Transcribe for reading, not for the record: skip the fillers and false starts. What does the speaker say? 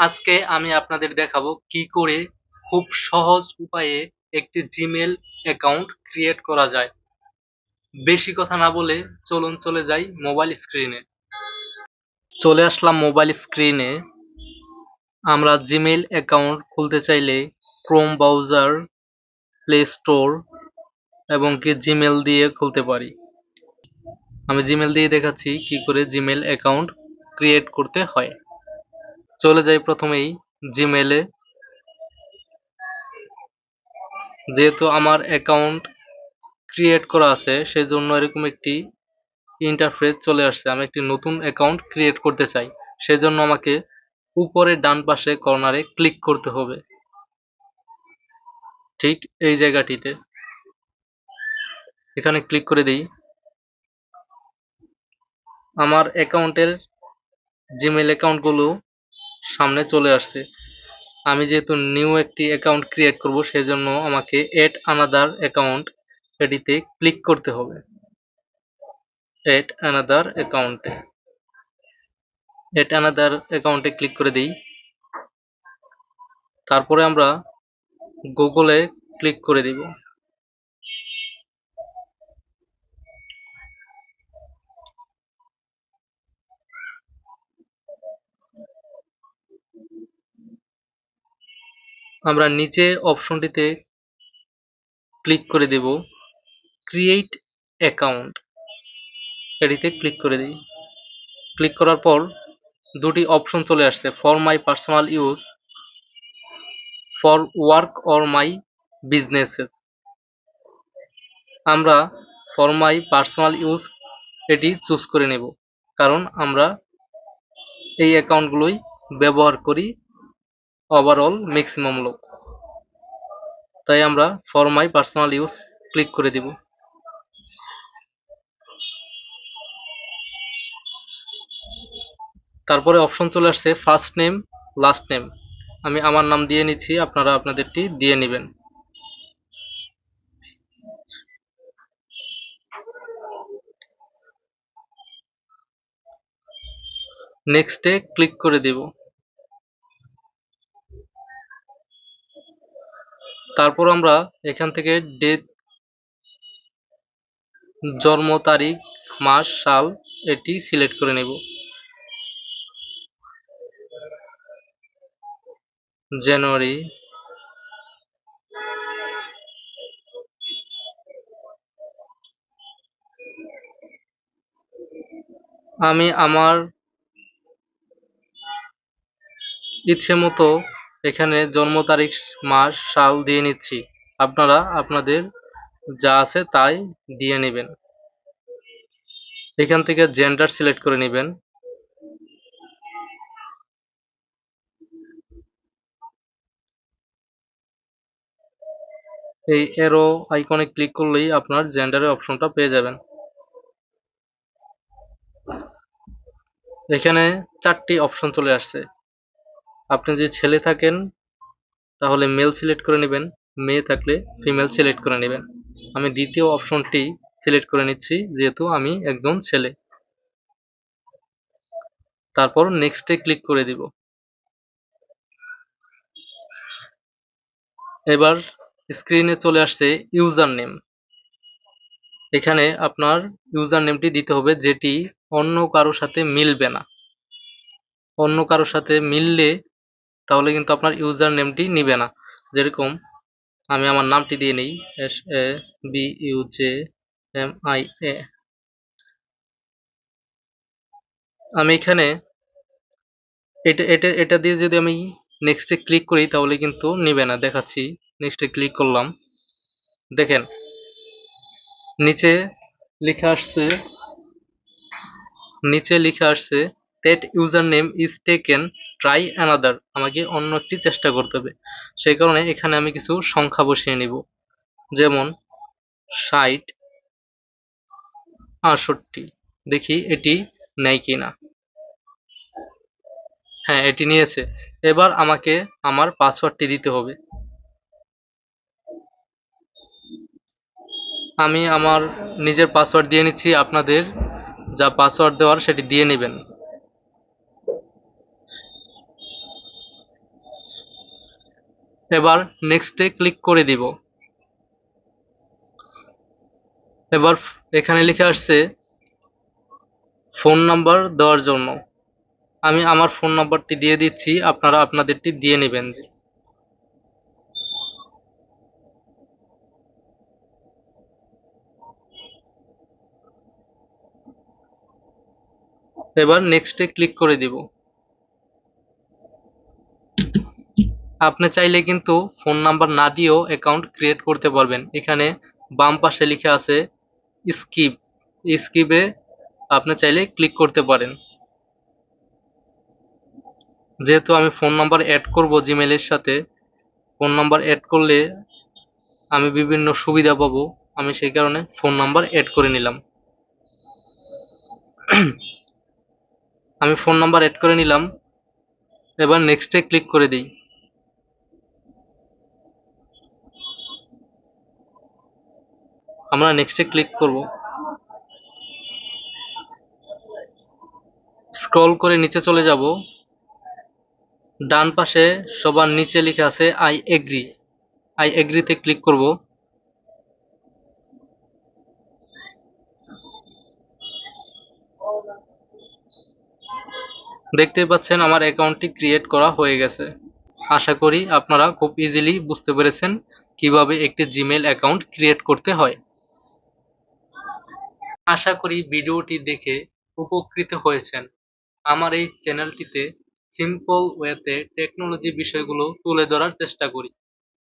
আজকে আমি আপনাদের দেখাবো কি করে খুব সহজ উপায়ে একটি জিমেল অ্যাকাউন্ট ক্রিয়েট করা যায়। বেশি কথা না বলে চলুন চলে যাই মোবাইল স্ক্রিনে। চলে আসলাম মোবাইল স্ক্রিনে। আমরা জিমেল অ্যাকাউন্ট খুলতে চাইলে ক্রোম ব্রাউজার, প্লে স্টোর এবং কি জিমেল দিয়ে খুলতে পারি। আমি জিমেল দিয়ে দেখাচ্ছি কি করে জিমেল অ্যাকাউন্ট ক্রিয়েট করতে হয়। চলে যাই প্রথমেই জিমেলে। যেহেতু আমার অ্যাকাউন্ট ক্রিয়েট করা আছে সেজন্য এরকম একটি ইন্টারফেস চলে আসছে। আমি একটি নতুন অ্যাকাউন্ট ক্রিয়েট করতে চাই, সেজন্য আমাকে উপরে ডান পাশে কর্নারে ক্লিক করতে হবে, ঠিক এই জায়গাটিতে। এখানে ক্লিক করে দিই। আমার অ্যাকাউন্টের জিমেল অ্যাকাউন্টগুলো সামনে চলে আসছে। আমি যেহেতু নিউ একটি অ্যাকাউন্ট ক্রিয়েট করব সেজন্য আমাকে এড আনাদার অ্যাকাউন্ট এটিতে ক্লিক করতে হবে। এড আনাদার অ্যাকাউন্টে ক্লিক করে দিই। তারপরে আমরা গুগলে ক্লিক করে দিব। আমরা নিচে অপশনটিতে ক্লিক করে দেব ক্রিয়েট অ্যাকাউন্ট, এটিতে ক্লিক করে দিই। ক্লিক করার পর দুটি অপশন চলে আসছে, for my personal use, for work or my businesses. আমরা ফর মাই পার্সোনাল ইউজ এটি চুজ করে নেব, কারণ আমরা এই অ্যাকাউন্টগুলোই ব্যবহার করি ওভারঅল ম্যাক্সিমাম লোক। তাই আমরা for my personal use click করে দিব। তারপরে অপশন চলে আসছে ফার্স্ট নেম, লাস্ট নেম। আমি আমার নাম দিয়ে নিচ্ছি, আপনারা আপনাদেরটি দিয়ে নেবেন। নেক্সটে ক্লিক করে দেব। তারপর আমরা এখান থেকে ডেট, জন্ম তারিখ, মাস, সাল এটি সিলেক্ট করে নেব। জানুয়ারি। আমি আমার ইচ্ছে মতো এখানে জন্ম তারিখ, মাস, সাল দিয়ে নিচ্ছি। আপনারা আপনাদের যা আছে তাই দিয়ে নেবেন। এখান থেকে জেন্ডার সিলেক্ট করে নেবেন। এই অ্যারো আইকনে ক্লিক করলেই আপনার জেন্ডারের অপশনটা পেয়ে যাবেন। এখানে 4টি অপশন চলে আসছে। আপনি যদি ছেলে থাকেন তাহলে মেল সিলেক্ট করে নেবেন, মেয়ে থাকলে ফিমেল সিলেক্ট করে নেবেন। আমি দ্বিতীয় অপশনটি সিলেক্ট করে নিচ্ছি যেহেতু আমি একজন ছেলে। তারপর নেক্সটে ক্লিক করে দিব। এবার স্ক্রিনে চলে আসছে ইউজার নেম। এখানে আপনার ইউজার নেমটি দিতে হবে যেটি অন্য কারোর সাথে মিলবে না। অন্য কারোর সাথে মিললে তাহলে কিন্তু আপনার ইউজার নেমটি নিবে না। যেরকম আমি আমার নামটি দিয়ে নিই, SABUJMIA। আমি এখানে এটা দিয়ে যদি আমি নেক্সটে ক্লিক করি তাহলে কিন্তু নিবে না। দেখাচ্ছি, নেক্সটে ক্লিক করলাম। দেখেন নিচে লেখা আসছে, that username is taken, try another। আমাকে অন্য একটি চেষ্টা করতে হবে। সেই কারণে এখানে আমি কিছু সংখ্যা বসিয়ে নিব, যেমন 60, 68। দেখি এটি নেয় কিনা। হ্যাঁ, এটি নিয়েছে। এবার আমাকে আমার পাসওয়ার্ডটি দিতে হবে। আমি আমার নিজের পাসওয়ার্ড দিয়ে নিচ্ছি, আপনাদের যা পাসওয়ার্ড দেওয়ার সেটি দিয়ে নেবেন। এবার নেক্সটে ক্লিক করে দিব। এবার এখানে লিখে আসছে ফোন নাম্বার দেওয়ার জন্য। আমি আমার ফোন নাম্বারটি দিয়ে দিচ্ছি, আপনারা আপনাদেরটি দিয়ে নেবেন। এবার নেক্সটে ক্লিক করে দিব। আপনি চাইলে কিন্তু ফোন নাম্বার না দিয়েও অ্যাকাউন্ট ক্রিয়েট করতে পারবেন। এখানে বাম পাশে লেখা আছে স্কিপ, স্কিপে আপনি চাইলে ক্লিক করতে পারেন। যেহেতু আমি ফোন নাম্বার অ্যাড করব জিমেলের সাথে, ফোন নাম্বার অ্যাড করলে আমি বিভিন্ন সুবিধা পাবো, আমি সেই কারণে ফোন নাম্বার অ্যাড করে নিলাম। আমি ফোন নাম্বার অ্যাড করে নিলাম। এবার নেক্সটে ক্লিক করে দিই। আমরা নেক্সটে ক্লিক করব। স্ক্রল করে নিচে চলে যাব। ডান পাশে সবার নিচে লেখা আছে আই এগ্রি। আই এগ্রিতে ক্লিক করব। দেখতেই পাচ্ছেন আমার অ্যাকাউন্টটি ক্রিয়েট করা হয়ে গেছে। আশা করি আপনারা খুব ইজিলি বুঝতে পেরেছেন কিভাবে একটি জিমেল অ্যাকাউন্ট ক্রিয়েট করতে হয়। আশা করি ভিডিওটি দেখে উপকৃত হয়েছেন। আমার এই চ্যানেলটিতে সিম্পল ওয়েতে টেকনোলজি বিষয়গুলো তুলে ধরার চেষ্টা করি।